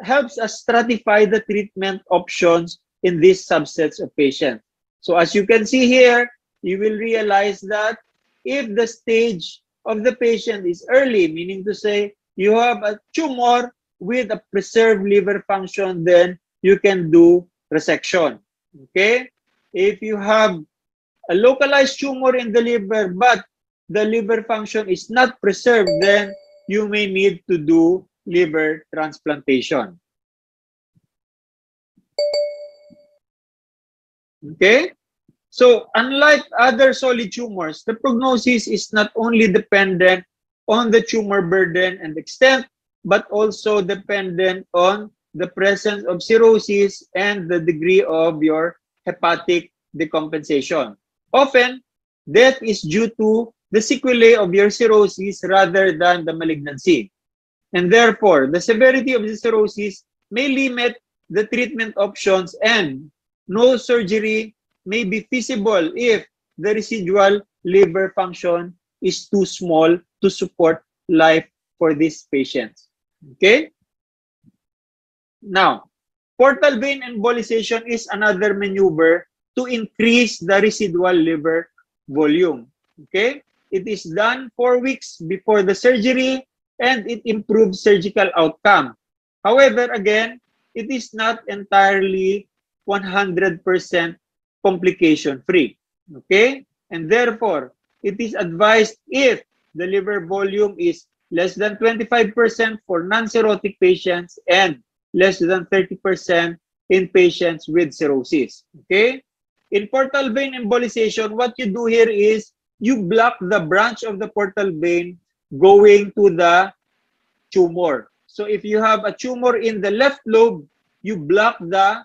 helps us stratify the treatment options in these subsets of patients. So as you can see here, you will realize that if the stage of the patient is early, meaning to say you have a tumor with a preserved liver function, then you can do resection. Okay? If you have a localized tumor in the liver, but the liver function is not preserved, then you may need to do liver transplantation. Okay? So, unlike other solid tumors, the prognosis is not only dependent on the tumor burden and extent, but also dependent on the presence of cirrhosis and the degree of your hepatic decompensation. Often, death is due to the sequelae of your cirrhosis rather than the malignancy. And therefore, the severity of the cirrhosis may limit the treatment options and no surgery may be feasible if the residual liver function is too small to support life for these patients. Okay? Now, portal vein embolization is another maneuver to increase the residual liver volume. Okay? It is done 4 weeks before the surgery and it improves surgical outcome. However, again, it is not entirely 100% complication-free. Okay? And therefore, it is advised if the liver volume is less than 25% for non-cirrhotic patients and less than 30% in patients with cirrhosis. Okay? In portal vein embolization, what you do here is you block the branch of the portal vein going to the tumor. So if you have a tumor in the left lobe, you block the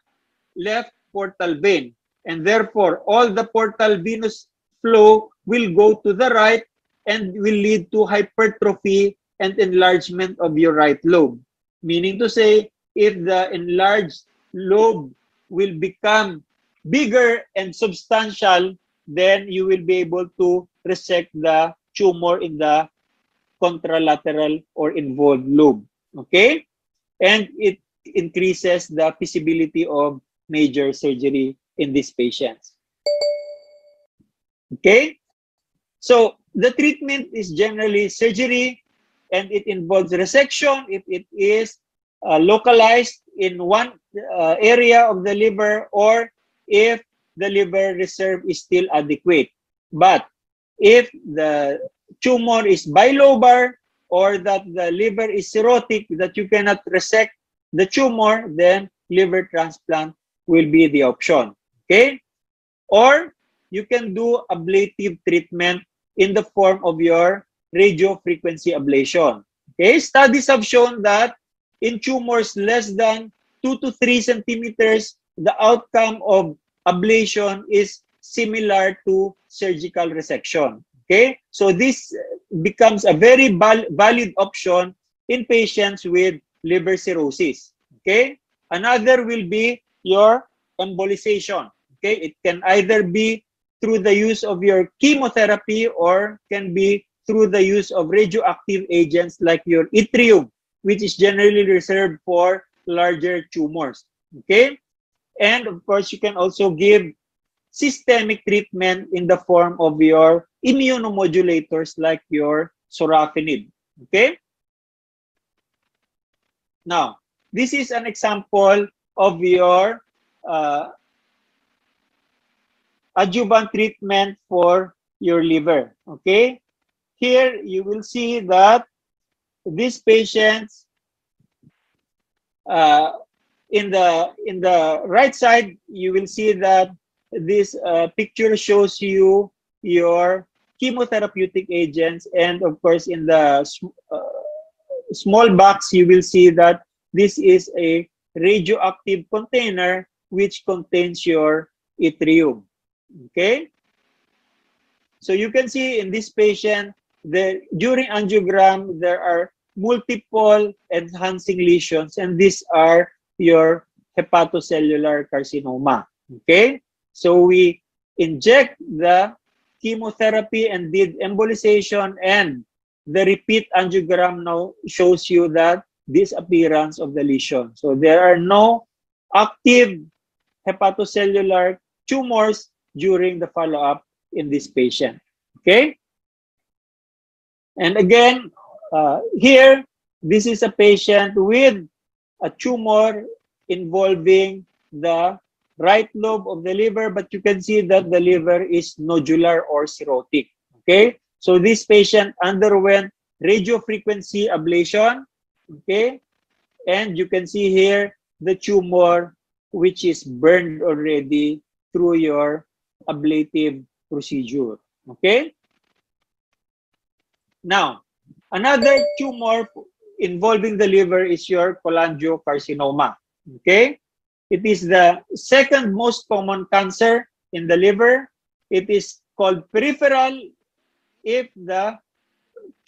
left portal vein. And therefore, all the portal venous flow will go to the right and will lead to hypertrophy and enlargement of your right lobe. Meaning to say, if the enlarged lobe will become bigger and substantial, then you will be able to resect the tumor in the contralateral or involved lobe. Okay? And it increases the feasibility of major surgery in these patients. Okay? So, the treatment is generally surgery and it involves resection if it is localized in one area of the liver or if the liver reserve is still adequate. But if the tumor is bilobar or that the liver is cirrhotic, that you cannot resect the tumor, then liver transplant will be the option. Okay? Or you can do ablative treatment in the form of your radiofrequency ablation. Okay? Studies have shown that in tumors less than 2 to 3 centimeters, the outcome of ablation is similar to surgical resection. Okay? So this becomes a very valid option in patients with liver cirrhosis. Okay? Another will be your embolization. Okay? It can either be through the use of your chemotherapy or can be through the use of radioactive agents like your yttrium, which is generally reserved for larger tumors. Okay? And of course, you can also give systemic treatment in the form of your immunomodulators like your sorafenib. Okay? Now, this is an example of your adjuvant treatment for your liver. Okay? Here, you will see that these patients, in the right side, you will see that this picture shows you your chemotherapeutic agents, and of course, in the small box, you will see that this is a radioactive container which contains your yttrium. Okay? So you can see in this patient, during angiogram, there are multiple enhancing lesions, and these are your hepatocellular carcinoma. Okay? So we inject the chemotherapy and did embolization, and the repeat angiogram now shows you that disappearance of the lesion. So there are no active hepatocellular tumors during the follow-up in this patient. Okay? And again, here, this is a patient with a tumor involving the right lobe of the liver, but you can see that the liver is nodular or cirrhotic. Okay? So this patient underwent radiofrequency ablation. Okay? And you can see here the tumor which is burned already through your ablative procedure. Okay? Now, another tumor involving the liver is your cholangiocarcinoma. Okay? It is the second most common cancer in the liver. It is called peripheral if the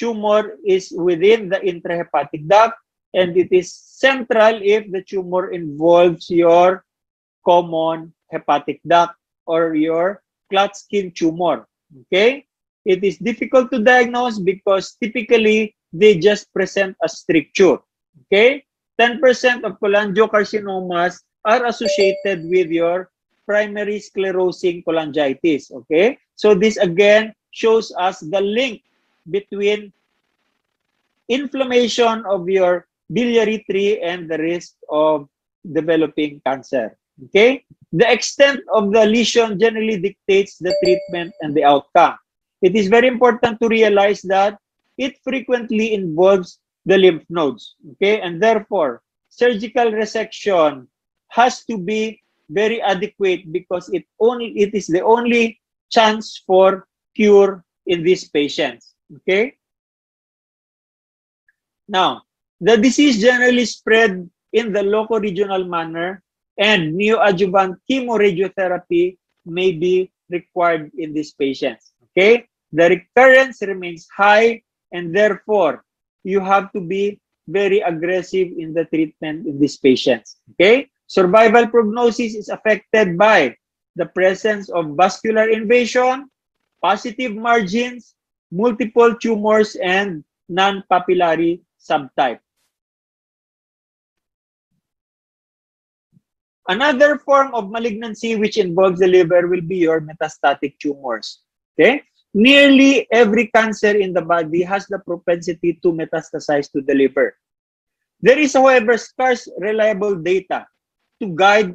tumor is within the intrahepatic duct, and it is central if the tumor involves your common hepatic duct or your Klatskin tumor. Okay? It is difficult to diagnose because typically they just present as stricture. Okay? 10% of cholangiocarcinomas are associated with your primary sclerosing cholangitis. Okay? So this again shows us the link between inflammation of your biliary tree and the risk of developing cancer. Okay? The extent of the lesion generally dictates the treatment and the outcome. It is very important to realize that it frequently involves the lymph nodes. Okay? And therefore, surgical resection has to be very adequate because it is the only chance for cure in these patients. Okay? Now, the disease generally spread in the locoregional manner, and neoadjuvant chemoradiotherapy may be required in these patients. Okay? The recurrence remains high, and therefore, you have to be very aggressive in the treatment in these patients. Okay? Survival prognosis is affected by the presence of vascular invasion, positive margins, multiple tumors, and non-papillary subtype. Another form of malignancy which involves the liver will be your metastatic tumors. Okay? Nearly every cancer in the body has the propensity to metastasize to the liver. There is, however, scarce reliable data to guide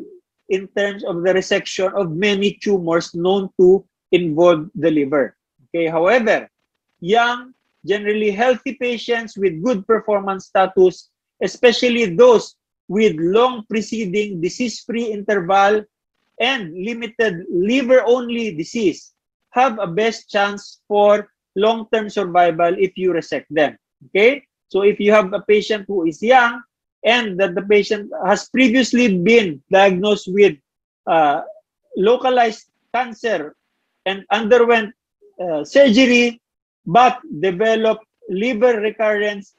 in terms of the resection of many tumors known to involve the liver. Okay? However, young generally healthy patients with good performance status, especially those with long preceding disease-free interval and limited liver-only disease, have a best chance for long-term survival if you resect them. Okay? So if you have a patient who is young and that the patient has previously been diagnosed with localized cancer and underwent surgery but developed liver recurrence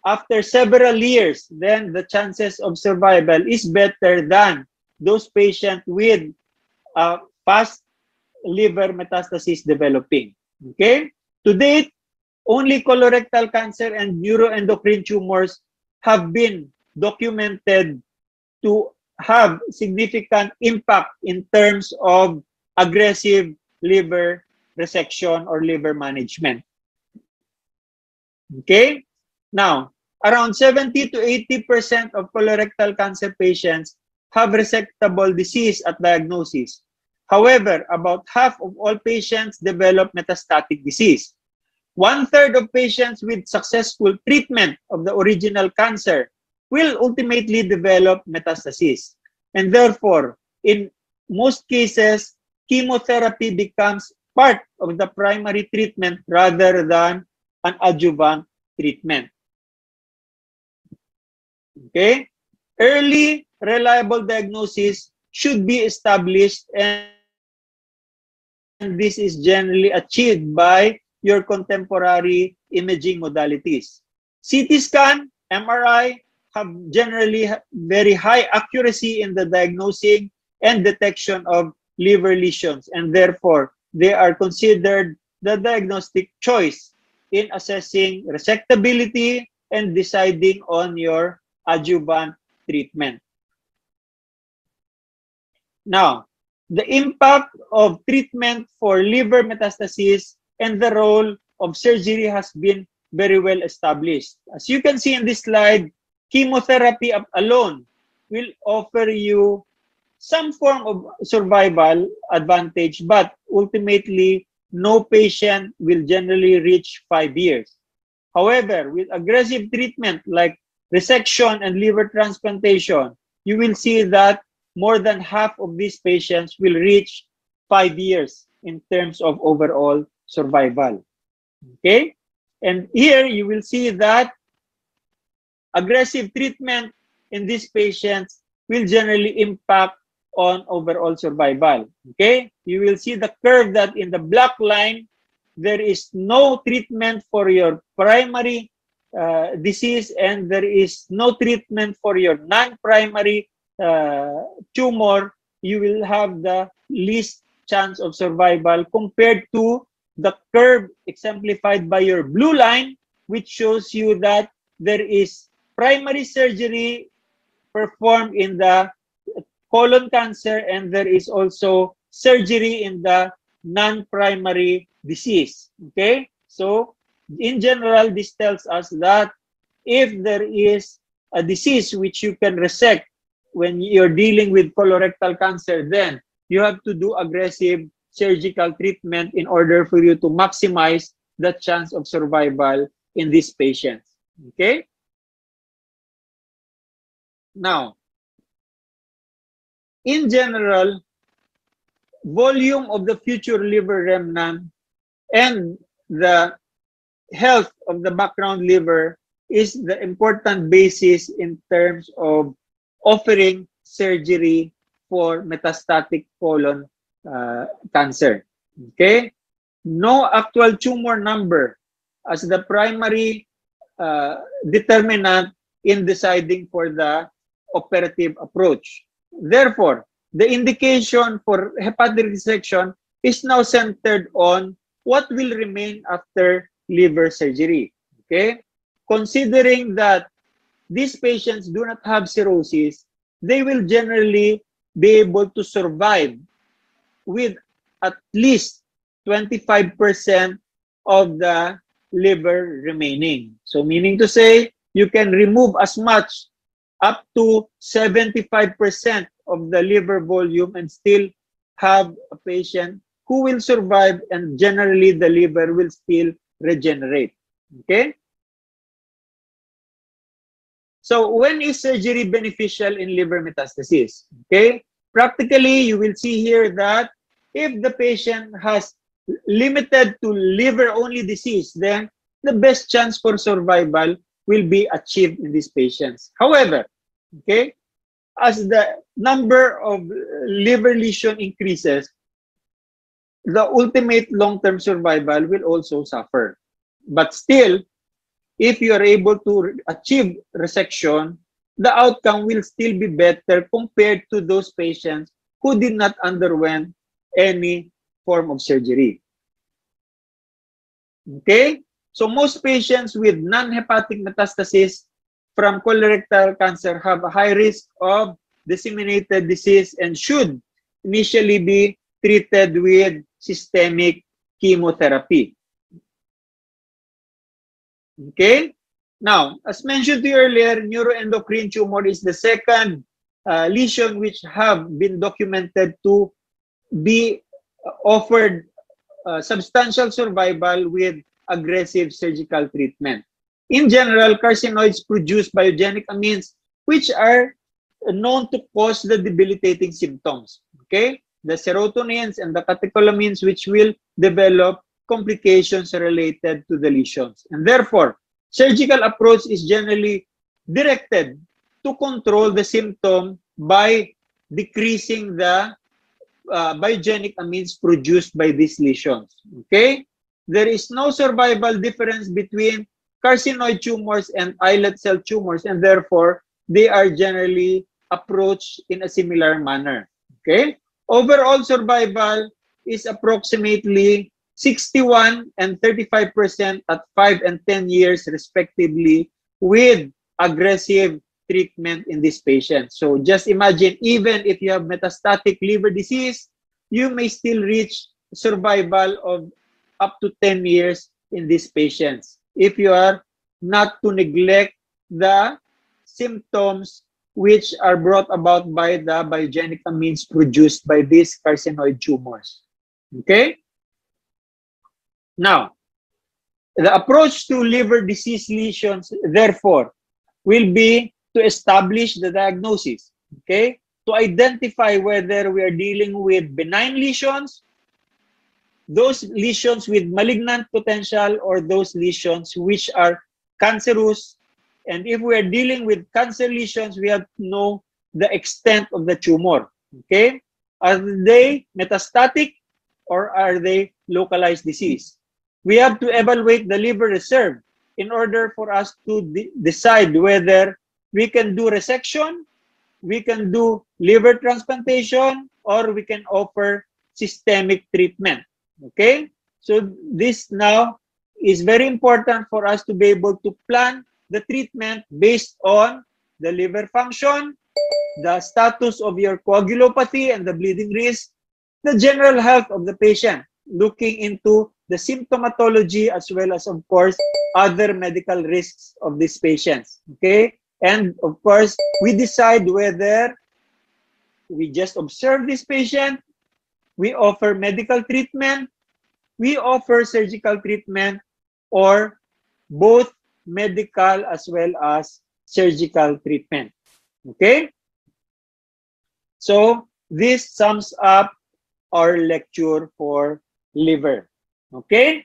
after several years, then the chances of survival is better than those patients with fast liver metastasis developing. Okay? To date, only colorectal cancer and neuroendocrine tumors have been documented to have significant impact in terms of aggressive liver resection or liver management. Okay? Now, around 70 to 80% of colorectal cancer patients have resectable disease at diagnosis. However, about half of all patients develop metastatic disease. 1/3 of patients with successful treatment of the original cancer will ultimately develop metastasis. And therefore, in most cases, chemotherapy becomes part of the primary treatment rather than an adjuvant treatment. Okay? Early, reliable diagnosis should be established, and this is generally achieved by your contemporary imaging modalities. CT scan, MRI have generally very high accuracy in the diagnosing and detection of liver lesions, and therefore they are considered the diagnostic choice in assessing resectability and deciding on your adjuvant treatment. Now, the impact of treatment for liver metastasis and the role of surgery has been very well established. As you can see in this slide, chemotherapy alone will offer you some form of survival advantage, but ultimately, no patient will generally reach 5 years. However, with aggressive treatment like resection and liver transplantation, you will see that more than half of these patients will reach 5 years in terms of overall survival. Okay? And here you will see that aggressive treatment in these patients will generally impact on overall survival. Okay? You will see the curve that in the black line, there is no treatment for your primary disease and there is no treatment for your non-primary tumor. You will have the least chance of survival compared to the curve exemplified by your blue line, which shows you that there is primary surgery performed in the colon cancer and there is also surgery in the non-primary disease. Okay? So, in general, this tells us that if there is a disease which you can resect when you're dealing with colorectal cancer, then you have to do aggressive surgical treatment in order for you to maximize the chance of survival in these patients. Okay? Now, in general, volume of the future liver remnant and the health of the background liver is the important basis in terms of offering surgery for metastatic colon cancer. Okay? No actual tumor number as the primary determinant in deciding for the operative approach. Therefore, the indication for hepatic resection is now centered on what will remain after liver surgery. Okay? Considering that these patients do not have cirrhosis, they will generally be able to survive with at least 25% of the liver remaining. So meaning to say, you can remove as much up to 75% of the liver volume and still have a patient who will survive, and generally the liver will still regenerate. Okay? So when is surgery beneficial in liver metastasis? Okay? Practically, you will see here that if the patient has limited to liver-only disease, then the best chance for survival will be achieved in these patients. However, okay, as the number of liver lesion increases, the ultimate long-term survival will also suffer. But still, if you are able to achieve resection, the outcome will still be better compared to those patients who did not underwent any form of surgery. Okay? So most patients with non-hepatic metastasis from colorectal cancer have a high risk of disseminated disease and should initially be treated with systemic chemotherapy. Okay? Now, as mentioned to you earlier, neuroendocrine tumor is the second lesion which have been documented to be offered substantial survival with aggressive surgical treatment. In general, carcinoids produce biogenic amines which are known to cause the debilitating symptoms. Okay? The serotonins and the catecholamines which will develop complications related to the lesions. And therefore, surgical approach is generally directed to control the symptom by decreasing the biogenic amines produced by these lesions. Okay? There is no survival difference between carcinoid tumors and islet cell tumors, and therefore, they are generally approached in a similar manner. Okay? Overall survival is approximately 61 and 35% at 5 and 10 years respectively with aggressive treatment in this patient. So just imagine, even if you have metastatic liver disease, you may still reach survival of up to 10 years in these patients if you are not to neglect the symptoms which are brought about by the biogenic amines produced by these carcinoid tumors. Okay? Now, the approach to liver disease lesions, therefore, will be to establish the diagnosis, okay? To identify whether we are dealing with benign lesions, those lesions with malignant potential, or those lesions which are cancerous. And if we are dealing with cancer lesions, we have to know the extent of the tumor, okay? Are they metastatic or are they localized disease? We have to evaluate the liver reserve in order for us to decide whether we can do resection, we can do liver transplantation, or we can offer systemic treatment. Okay? So this now is very important for us to be able to plan the treatment based on the liver function, the status of your coagulopathy and the bleeding risk, the general health of the patient, looking into the symptomatology as well as, of course, other medical risks of these patients. Okay? And, of course, we decide whether we just observe this patient, we offer medical treatment, we offer surgical treatment, or both medical as well as surgical treatment. Okay? So, this sums up our lecture for liver. Okay?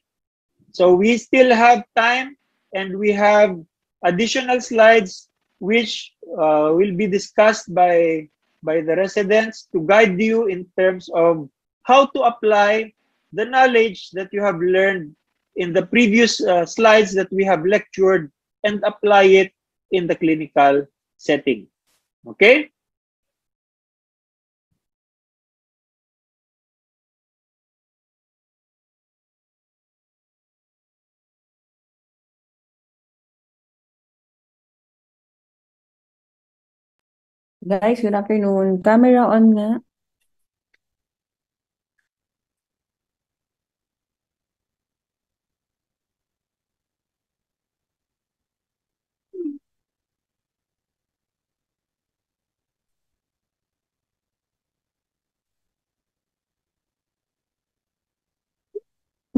So we still have time and we have additional slides which will be discussed by the residents to guide you in terms of how to apply the knowledge that you have learned in the previous slides that we have lectured and apply it in the clinical setting. Okay? Guys, good afternoon. Camera on nga.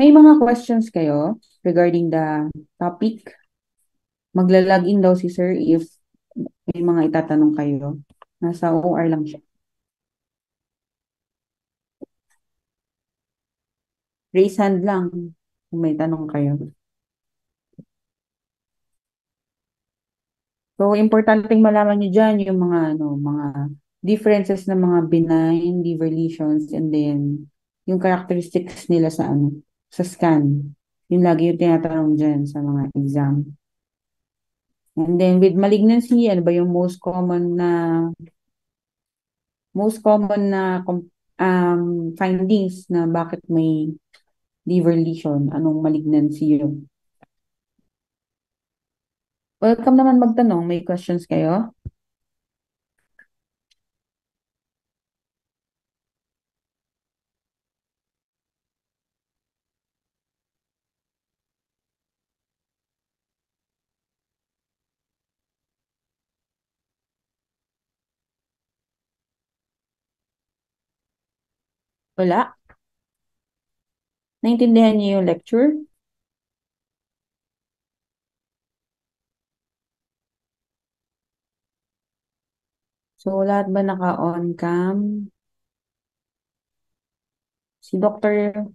May mga questions kayo regarding the topic? Magla-login daw si sir if may mga itatanong kayo. Nasa OR lang siya. Raise hand lang kung may tanong kayo. So, importanteng malaman nyo dyan yung mga differences ng mga benign liver lesions and then yung characteristics nila sa scan. Yung lagi yung tinatanong dyan sa mga exam. And then with malignancy, ano ba yung findings na bakit may liver lesion, anong malignancy yun. Welcome naman magtanong, may questions kayo? Wala? Naintindihan niyo yung lecture? So, lahat ba naka-on cam? Si Dr.